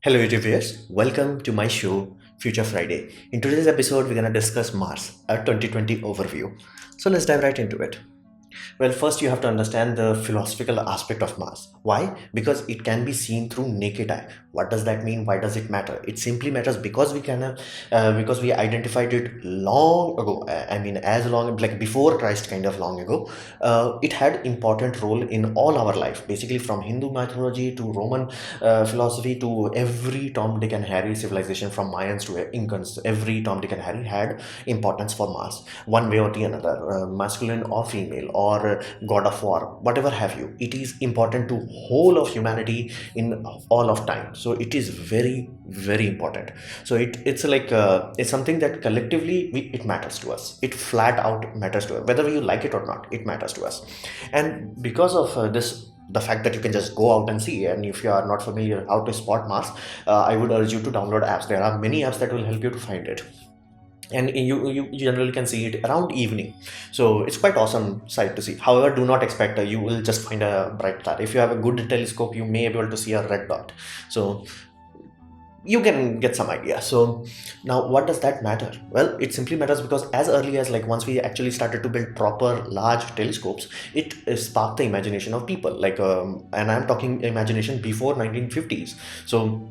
Hello, YouTube viewers. Welcome to my show, Future Friday. In today's episode, we're going to discuss Mars, a 2020 overview. So let's dive right into it. Well, first you have to understand the philosophical aspect of Mars. Why? Because it can be seen through naked eye. What does that mean? Why does it matter? It simply matters because because we identified it long ago. I mean, as long like before Christ, kind of long ago. It had important role in all our life. Basically, from Hindu mythology to Roman philosophy to every Tom, Dick, and Harry civilization, from Mayans to Incans, every Tom, Dick, and Harry had importance for Mars, one way or the another, masculine or female, or god of war, whatever have you. It is important to whole of humanity in all of time. So it is very, very important. So it's something that collectively it matters to us. It flat out matters to us, whether you like it or not. It matters to us, and because of this, the fact that you can just go out and see. And if you are not familiar how to spot Mars, I would urge you to download apps. There are many apps that will help you to find it, and you generally can see it around evening. So it's quite awesome sight to see. However, do not expect you will just find a bright star. If you have a good telescope, you may be able to see a red dot. So you can get some idea. So now what does that matter? Well, it simply matters because as early as, like, once we actually started to build proper large telescopes, it sparked the imagination of people, and I'm talking imagination before 1950s. So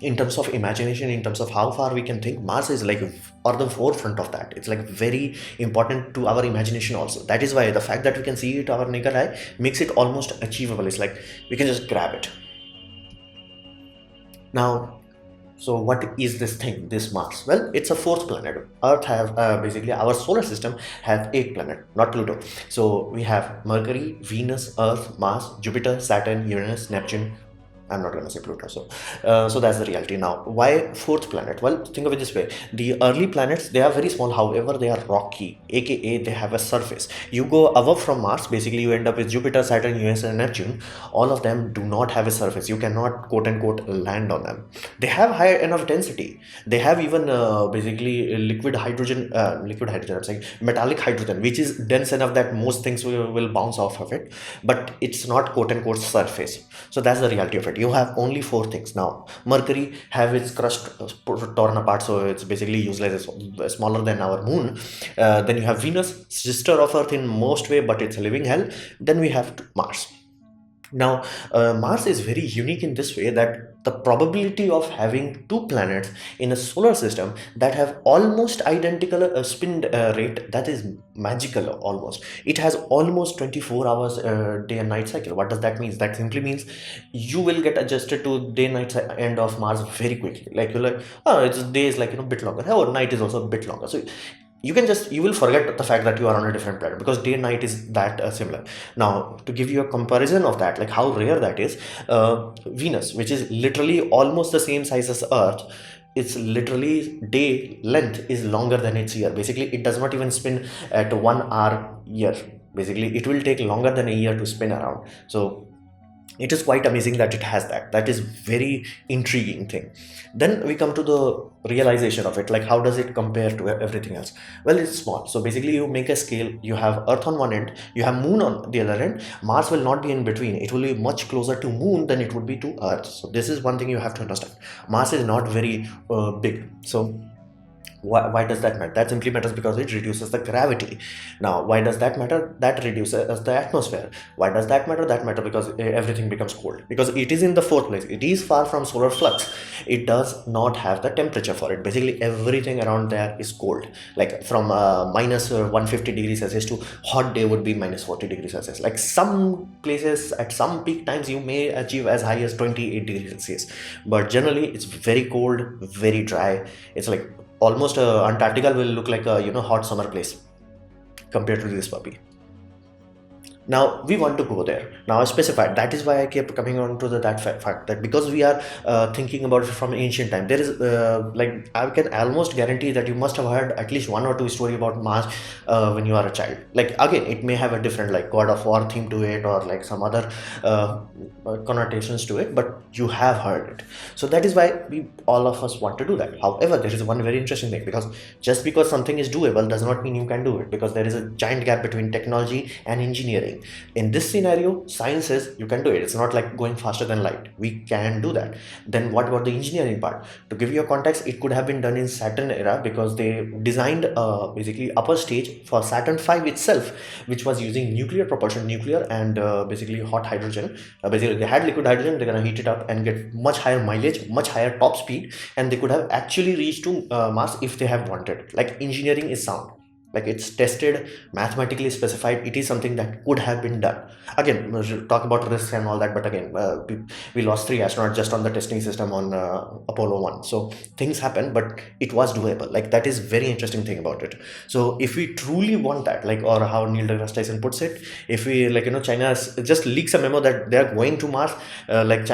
in terms of imagination, in terms of how far we can think, Mars is like or the forefront of that. It's like very important to our imagination also. That is why the fact that we can see it our naked eye makes it almost achievable. It's like we can just grab it now. So what is this thing, this Mars? Well, it's a fourth planet. Earth have basically our solar system have 8 planets, not Pluto. So we have Mercury, Venus, Earth, Mars, Jupiter, Saturn, Uranus, Neptune. I'm not going to say Pluto. So that's the reality. Now, why fourth planet? Well, think of it this way. The early planets, they are very small. However, they are rocky, aka they have a surface. You go above from Mars, basically you end up with Jupiter, Saturn, Uranus, and Neptune. All of them do not have a surface. You cannot, quote unquote, land on them. They have high enough density. They have even basically liquid hydrogen, I'm saying metallic hydrogen, which is dense enough that most things will bounce off of it. But it's not, quote unquote, surface. So that's the reality of it. You have only four things. Now, Mercury have its crust torn apart, so it's basically useless. It's smaller than our moon. Then you have Venus, sister of Earth in most way, but it's a living hell. Then we have Mars. Now, Mars is very unique in this way that the probability of having two planets in a solar system that have almost identical spin rate, that is magical almost. It has almost 24 hours day and night cycle. What does that mean? That simply means you will get adjusted to day night end of Mars very quickly. Like you're like, oh, it's day is like, bit longer. Oh, night is also a bit longer. So you will forget the fact that you are on a different planet because day and night is that similar. Now, to give you a comparison of that, like how rare that is, Venus, which is literally almost the same size as Earth, its literally day length is longer than its year. Basically, it does not even spin at 1 hour year. Basically, it will take longer than a year to spin around. So it is quite amazing that it has that is very intriguing thing. Then we come to the realization of it, like how does it compare to everything else? Well, it's small. So basically you make a scale. You have Earth on one end, you have moon on the other end. Mars will not be in between. It will be much closer to moon than it would be to Earth. So this is one thing you have to understand. Mars is not very big. So why does that matter? That simply matters because it reduces the gravity. Now, why does that matter? That reduces the atmosphere. Why does that matter? That matter because everything becomes cold, because it is in the fourth place. It is far from solar flux. It does not have the temperature for it. Basically everything around there is cold, like from minus 150 degrees Celsius to hot day would be minus 40 degrees Celsius. Like some places at some peak times you may achieve as high as 28 degrees Celsius, but generally it's very cold, very dry. It's like almost Antarctica will look like a hot summer place compared to this puppy. Now we want to go there. Now I specified. That is why I kept coming on to that fact that because we are thinking about it from ancient time, there is like I can almost guarantee that you must have heard at least one or two story about Mars when you are a child. Like again, it may have a different like God of War theme to it or like some other connotations to it, but you have heard it. So that is why all of us want to do that. However, there is one very interesting thing, because just because something is doable does not mean you can do it, because there is a giant gap between technology and engineering. thing. In this scenario, science says you can do it. It's not like going faster than light. We can do that. Then what about the engineering part? To give you a context, it could have been done in Saturn era because they designed basically upper stage for Saturn V itself, which was using nuclear propulsion, nuclear and basically hot hydrogen. Basically, they had liquid hydrogen. They're gonna heat it up and get much higher mileage, much higher top speed, and they could have actually reached to Mars if they have wanted. Like engineering is sound, like it's tested, mathematically specified. It is something that could have been done. Again, talk about risks and all that, but again, we lost 3 astronauts just on the testing system on Apollo 1. So things happen, but it was doable. Like that is very interesting thing about it. So if we truly want that, like, or how Neil deGrasse Tyson puts it, if we, like, China just leaks a memo that they're going to Mars, next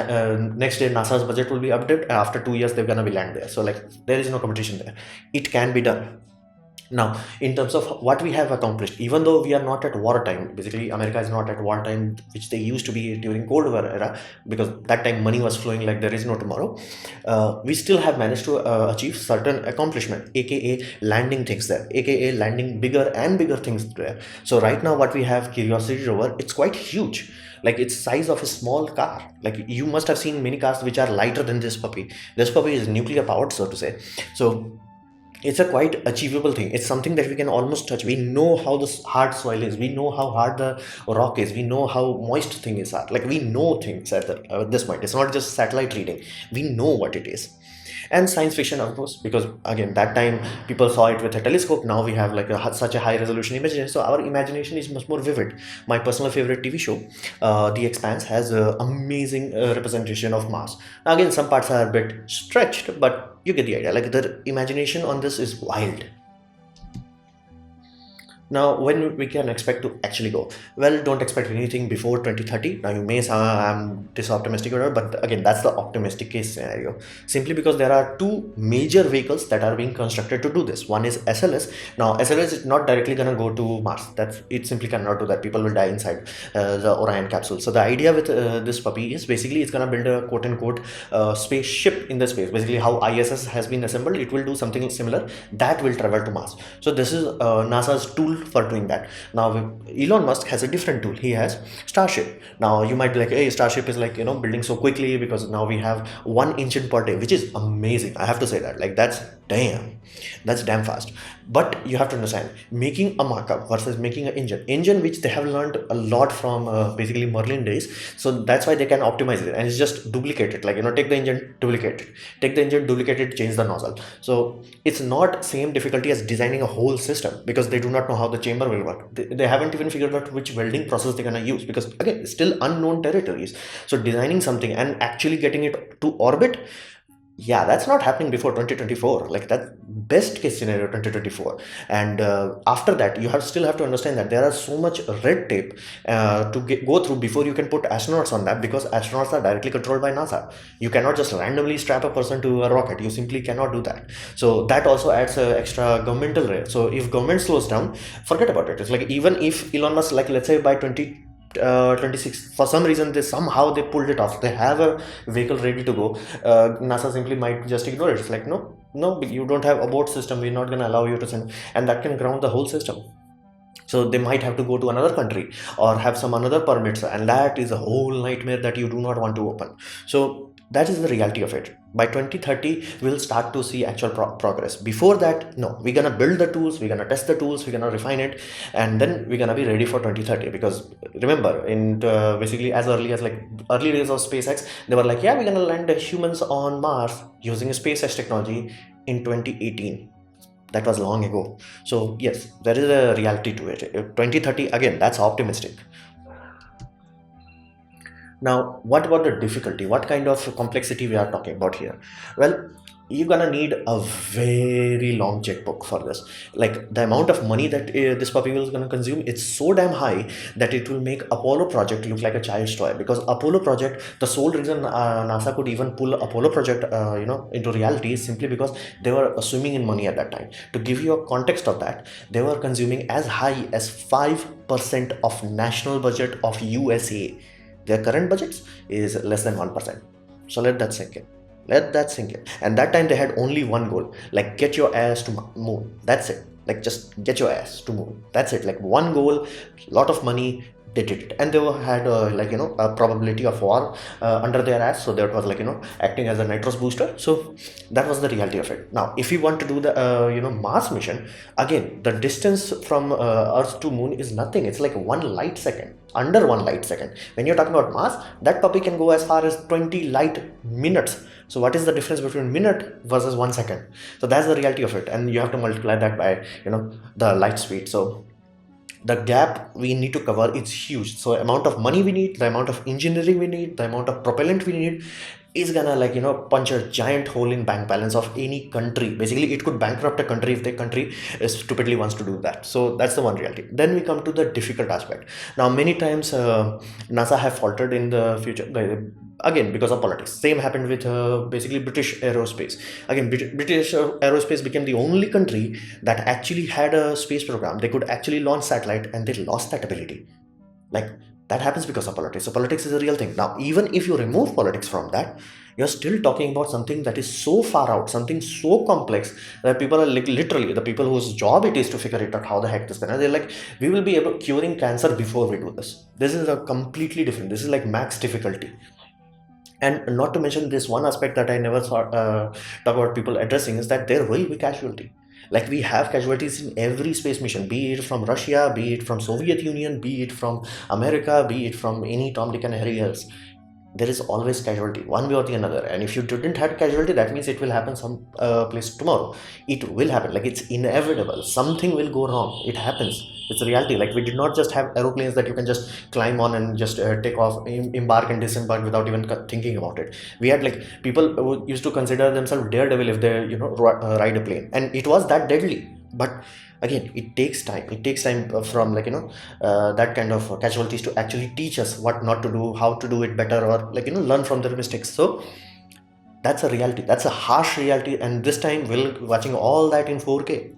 day NASA's budget will be updated. After 2 years they're gonna be land there. So like there is no competition there. It can be done. Now, in terms of what we have accomplished, even though we are not at wartime, basically America is not at wartime, which they used to be during Cold War era, because that time money was flowing like there is no tomorrow. We still have managed to achieve certain accomplishment, aka landing things there, aka landing bigger and bigger things there. So right now, what we have, Curiosity rover, it's quite huge. Like it's size of a small car. Like you must have seen many cars which are lighter than this puppy. This puppy is nuclear powered, so to say. So it's a quite achievable thing. It's something that we can almost touch. We know how this hard soil is. We know how hard the rock is. We know how moist things are. Like we know things at this point. It's not just satellite reading. We know what it is. And science fiction, of course, because again that time people saw it with a telescope. Now we have like such a high resolution image, so our imagination is much more vivid. My personal favorite TV show, The Expanse, has amazing representation of Mars. Now again, some parts are a bit stretched, but you get the idea. Like the imagination on this is wild. Now, when we can expect to actually go? Well, don't expect anything before 2030. Now, you may say I'm this optimistic or whatever, but again, that's the optimistic case scenario. Simply because there are two major vehicles that are being constructed to do this. One is SLS. Now, SLS is not directly going to go to Mars. That's, it simply cannot do that. People will die inside the Orion capsule. So the idea with this puppy is basically it's going to build a quote-unquote spaceship in the space. Basically, how ISS has been assembled, it will do something similar that will travel to Mars. So this is NASA's tool for doing that. Now Elon Musk has a different tool. He has Starship. Now you might be like, hey, Starship is like building so quickly because now we have 1 engine per day, which is amazing. I have to say that, like, that's damn fast. But you have to understand, making a markup versus making an engine which they have learned a lot from basically Merlin days. So that's why they can optimize it, and it's just duplicate it. Like, take the engine, duplicate it, take the engine, duplicate it, change the nozzle. So it's not same difficulty as designing a whole system, because they do not know how the chamber will work. They haven't even figured out which welding process they're gonna use, because again, it's still unknown territories. So designing something and actually getting it to orbit, yeah, that's not happening before 2024. Like, that best case scenario 2024. And after that, you still have to understand that there are so much red tape to go through before you can put astronauts on that, because astronauts are directly controlled by NASA. You cannot just randomly strap a person to a rocket. You simply cannot do that. So that also adds extra governmental layer. So if government slows down, forget about it. It's like, even if Elon Musk, like, let's say by 26, for some reason they pulled it off, they have a vehicle ready to go, NASA simply might just ignore it. It's like, no, you don't have abort system, we're not going to allow you to send, and that can ground the whole system. So they might have to go to another country or have some another permits, and that is a whole nightmare that you do not want to open. So that is the reality of it. By 2030, we'll start to see actual progress. Before that, no, we're gonna build the tools, we're gonna test the tools, we're gonna refine it, and then we're gonna be ready for 2030. Because remember, in basically as early as like early days of SpaceX, they were like, yeah, we're gonna land the humans on Mars using SpaceX technology in 2018. That was long ago. So yes, there is a reality to it. 2030, again, that's optimistic. Now, what about the difficulty? What kind of complexity we are talking about here? Well, you're gonna need a very long checkbook for this. Like, the amount of money that this puppy is gonna consume, it's so damn high that it will make Apollo project look like a child's toy. Because Apollo project, the sole reason NASA could even pull Apollo project, into reality is simply because they were swimming in money at that time. To give you a context of that, they were consuming as high as 5% of national budget of USA. Their current budgets is less than 1%. So let that sink in. And that time they had only one goal, like, get your ass to moon. That's it. Like, just get your ass to moon. That's it. Like, one goal, lot of money, They did it, and they had a probability of war under their ass, so that was acting as a nitrous booster. So that was the reality of it. Now if you want to do the Mars mission, again the distance from Earth to Moon is nothing. It's like 1 light second, under 1 light second. When you're talking about Mars, that puppy can go as far as 20 light minutes. So what is the difference between minute versus 1 second? So that's the reality of it, and you have to multiply that by the light speed. So the gap we need to cover is huge. So amount of money we need, the amount of engineering we need, the amount of propellant we need is gonna punch a giant hole in bank balance of any country. Basically it could bankrupt a country if the country stupidly wants to do that. So that's the one reality. Then we come to the difficult aspect. Now many times NASA have faltered in the future, again because of politics. Same happened with basically British aerospace. Again, British aerospace became the only country that actually had a space program. They could actually launch satellite, and they lost that ability. Like, that happens because of politics. So politics is a real thing. Now even if you remove politics from that, you're still talking about something that is so far out, something so complex, that people are literally the people whose job it is to figure it out how the heck this can. They're like, we will be able curing cancer before we do this. This is a completely different. This is like max difficulty. And not to mention this one aspect that I never thought talk about people addressing, is that there will be casualty. Like, we have casualties in every space mission, be it from Russia, be it from Soviet Union, be it from America, be it from any Tom, Dick and Harry else. There is always casualty, one way or the another. And if you didn't have casualty, that means it will happen some place tomorrow. It will happen. Like, it's inevitable. Something will go wrong. It happens. It's a reality. Like, we did not just have aeroplanes that you can just climb on and just take off, embark and disembark without even thinking about it. We had like people who used to consider themselves daredevil if they ride a plane, and it was that deadly. But again, it takes time from that kind of casualties to actually teach us what not to do, how to do it better, or learn from their mistakes. So that's a reality, that's a harsh reality. And this time we're watching all that in 4K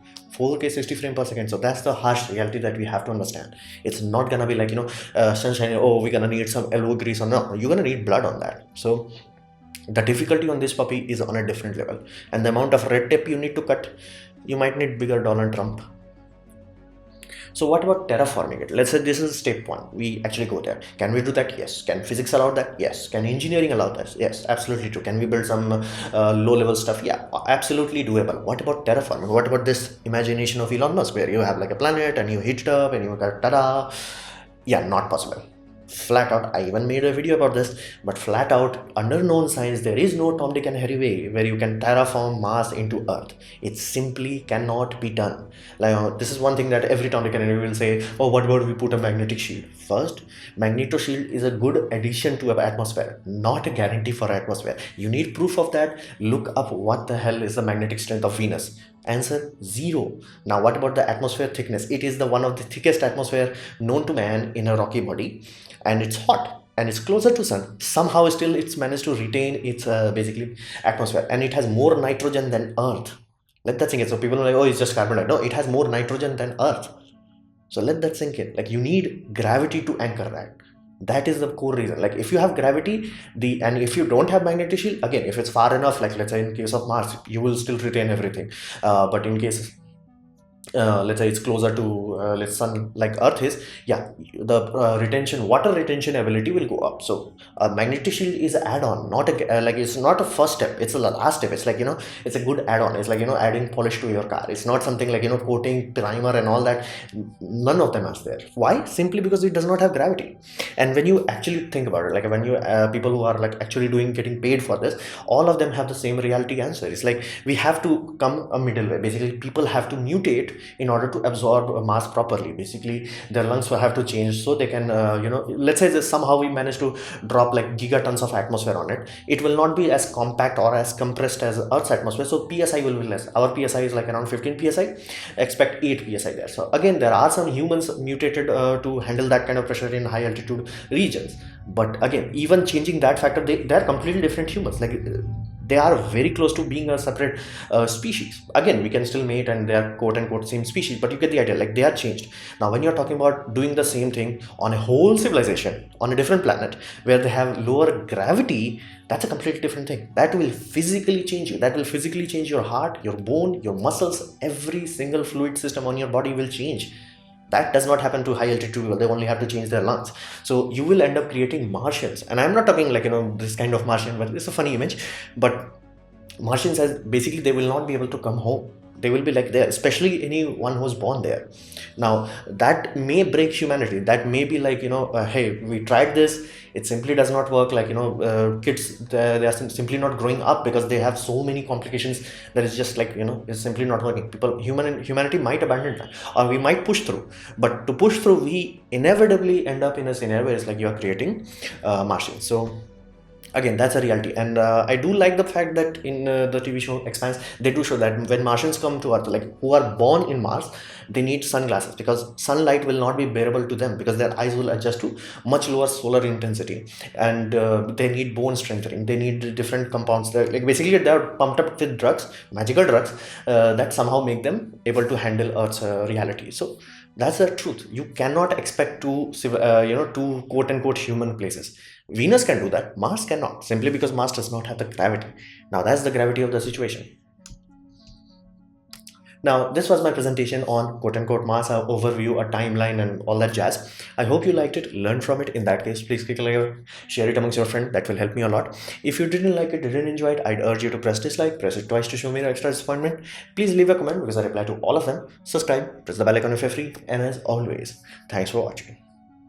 60 frame per second. So that's the harsh reality that we have to understand. It's not gonna be like sunshine, oh, we're gonna need some elbow grease, or no, you're gonna need blood on that. So the difficulty on this puppy is on a different level, and the amount of red tape you need to cut, you might need bigger Donald Trump. So what about terraforming it? Let's say this is step one. We actually go there. Can we do that? Yes. Can physics allow that? Yes. Can engineering allow that? Yes, absolutely true. Can we build some low-level stuff? Yeah, absolutely doable. What about terraforming? What about this imagination of Elon Musk, where you have like a planet and you hit it up and you got ta-da? Yeah, not possible. Flat out, I even made a video about this, but flat out, under known science, there is no Tom, Dick and Harry way where you can terraform Mars into Earth. It simply cannot be done. Like, this is one thing that every Tom, Dick and Harry will say, oh, what about we put a magnetic shield? First, magneto shield is a good addition to an atmosphere, not a guarantee for atmosphere. You need proof of that. Look up what the hell is the magnetic strength of Venus. Answer, 0. Now what about the atmosphere thickness? It is the one of the thickest atmosphere known to man in a rocky body, and it's hot and it's closer to sun. Somehow still it's managed to retain its basically atmosphere, and it has more nitrogen than Earth. Let that sink in. So people are like, oh, it's just carbon dioxide. No, it has more nitrogen than Earth. So let that sink in. Like, you need gravity to anchor that. That is the core reason. Like, if you have gravity, and if you don't have magnetic shield, again, if it's far enough, like let's say in case of Mars, you will still retain everything. But in case let's say it's closer to let's sun like Earth is, yeah, the water retention ability will go up. So magnetic shield is an add-on, not a like, it's not a first step, it's a last step. It's like it's a good add-on. It's like adding polish to your car. It's not something like coating, primer and all that. None of them is there. Why? Simply because it does not have gravity. And when you actually think about it, like when you people who are like actually getting paid for this, all of them have the same reality answer. It's like, we have to come a middle way. Basically, people have to mutate in order to absorb mass properly. Basically, their lungs will have to change so they can let's say that somehow we manage to drop like gigatons of atmosphere on it. It will not be as compact or as compressed as Earth's atmosphere, so psi will be less. Our psi is like around 15 psi. Expect 8 psi there. So again, there are some humans mutated to handle that kind of pressure in high altitude regions, but again, even changing that factor, they are completely different humans. Like, they are very close to being a separate species. Again, we can still mate and they are quote unquote same species, but you get the idea. Like, they are changed. Now when you're talking about doing the same thing on a whole civilization on a different planet where they have lower gravity, that's a completely different thing. That will physically change you. That will physically change your heart, your bone, your muscles. Every single fluid system on your body will change. That does not happen to high altitude people. They only have to change their lungs. So you will end up creating Martians. And I'm not talking like, this kind of Martian, but it's a funny image. But Martians, as basically, they will not be able to come home. They will be like there, especially anyone who's born there. Now, that may break humanity. That may be like, hey, we tried this. It simply does not work. Like, kids, they are simply not growing up because they have so many complications that it's just like, it's simply not working. Humanity might abandon that, or we might push through. But to push through, we inevitably end up in a scenario where it's like you are creating Martians. So, again, that's a reality. And I do like the fact that in the TV show Expanse, they do show that when Martians come to Earth, like who are born in Mars, they need sunglasses because sunlight will not be bearable to them, because their eyes will adjust to much lower solar intensity. And they need bone strengthening, they need different compounds. Like basically they're pumped up with drugs, magical drugs, that somehow make them able to handle Earth's reality. So that's the truth. You cannot expect two quote unquote human places. Venus can do that, Mars cannot, simply because Mars does not have the gravity. Now, that's the gravity of the situation. Now, this was my presentation on quote unquote Mars, a overview, a timeline, and all that jazz. I hope you liked it, learned from it. In that case, please click a like, share it amongst your friends. That will help me a lot. If you didn't like it, didn't enjoy it, I'd urge you to press dislike, press it twice to show me your extra disappointment. Please leave a comment because I reply to all of them. Subscribe, press the bell icon if you're free, and as always, thanks for watching.